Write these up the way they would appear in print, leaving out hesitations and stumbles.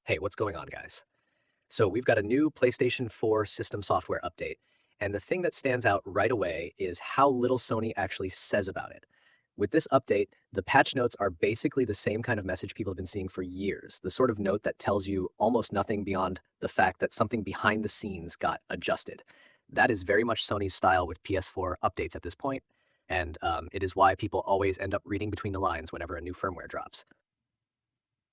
Hey, what's going on, guys? So, we've got a new PlayStation 4 system software update, and the thing that stands out right away is how little Sony actually says about it. With this update, the patch notes are basically the same kind of message people have been seeing for years, the sort of note that tells you almost nothing beyond the fact that something behind the scenes got adjusted. That is very much Sony's style with PS4 updates at this point, and it is why people always end up reading between the lines whenever a new firmware drops.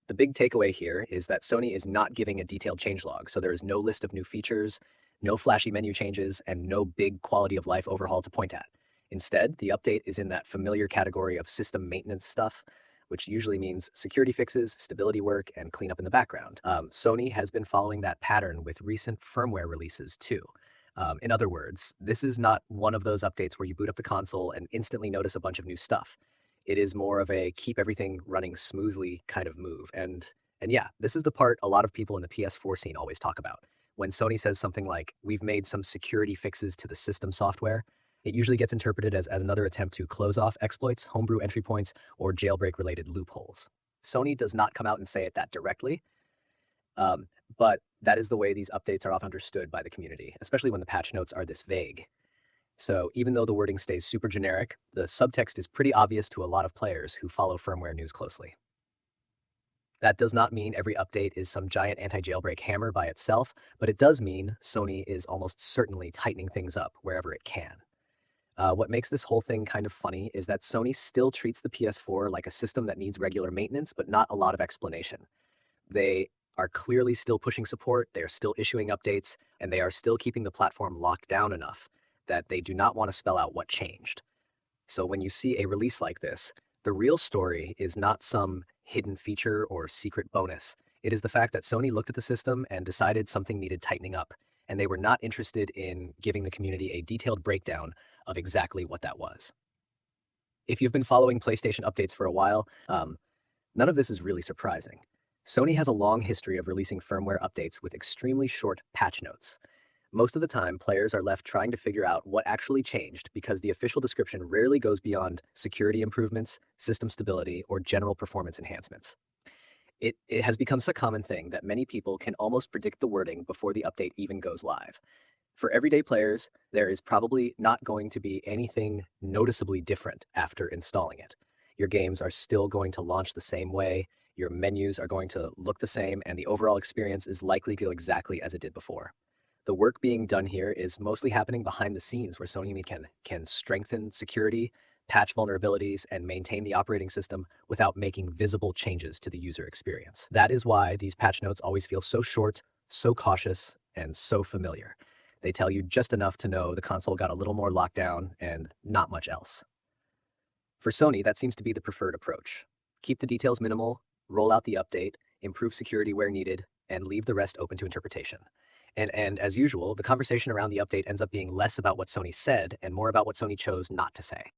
The big takeaway here is that Sony is not giving a detailed changelog, so there is no list of new features, no flashy menu changes, and no big quality of life overhaul to point at. Instead, the update is in that familiar category of system maintenance stuff, which usually means security fixes, stability work, and cleanup in the background. Sony has been following that pattern with recent firmware releases too. In other words, this is not one of those updates where you boot up the console and instantly notice a bunch of new stuff. It is more of a keep everything running smoothly kind of move. And yeah, this is the part a lot of people in the PS4 scene always talk about. When Sony says something like, "We've made some security fixes to the system software," it usually gets interpreted as another attempt to close off exploits, homebrew entry points, or jailbreak related loopholes. Sony does not come out and say it that directly, um, but that is the way these updates are often understood by the community, especially when the patch notes are this vague. So even though the wording stays super generic, the subtext is pretty obvious to a lot of players who follow firmware news closely. That does not mean every update is some giant anti-jailbreak hammer by itself, but it does mean Sony is almost certainly tightening things up wherever it can. What makes this whole thing kind of funny is that Sony still treats the PS4 like a system that needs regular maintenance, but not a lot of explanation. They are clearly still pushing support, they are still issuing updates, and they are still keeping the platform locked down enough that they do not want to spell out what changed. So when you see a release like this, the real story is not some hidden feature or secret bonus. It is the fact that Sony looked at the system and decided something needed tightening up, and they were not interested in giving the community a detailed breakdown of exactly what that was. If you've been following PlayStation updates for a while, none of this is really surprising. Sony has a long history of releasing firmware updates with extremely short patch notes. Most of the time, players are left trying to figure out what actually changed because the official description rarely goes beyond security improvements, system stability, or general performance enhancements. It has become such a common thing that many people can almost predict the wording before the update even goes live. For everyday players, there is probably not going to be anything noticeably different after installing it. Your games are still going to launch the same way, your menus are going to look the same, and the overall experience is likely to go exactly as it did before. The work being done here is mostly happening behind the scenes where Sony can strengthen security, patch vulnerabilities, and maintain the operating system without making visible changes to the user experience. That is why these patch notes always feel so short, so cautious, and so familiar. They tell you just enough to know the console got a little more locked down and not much else. For Sony, that seems to be the preferred approach. Keep the details minimal, roll out the update, improve security where needed, and leave the rest open to interpretation. And as usual, the conversation around the update ends up being less about what Sony said and more about what Sony chose not to say.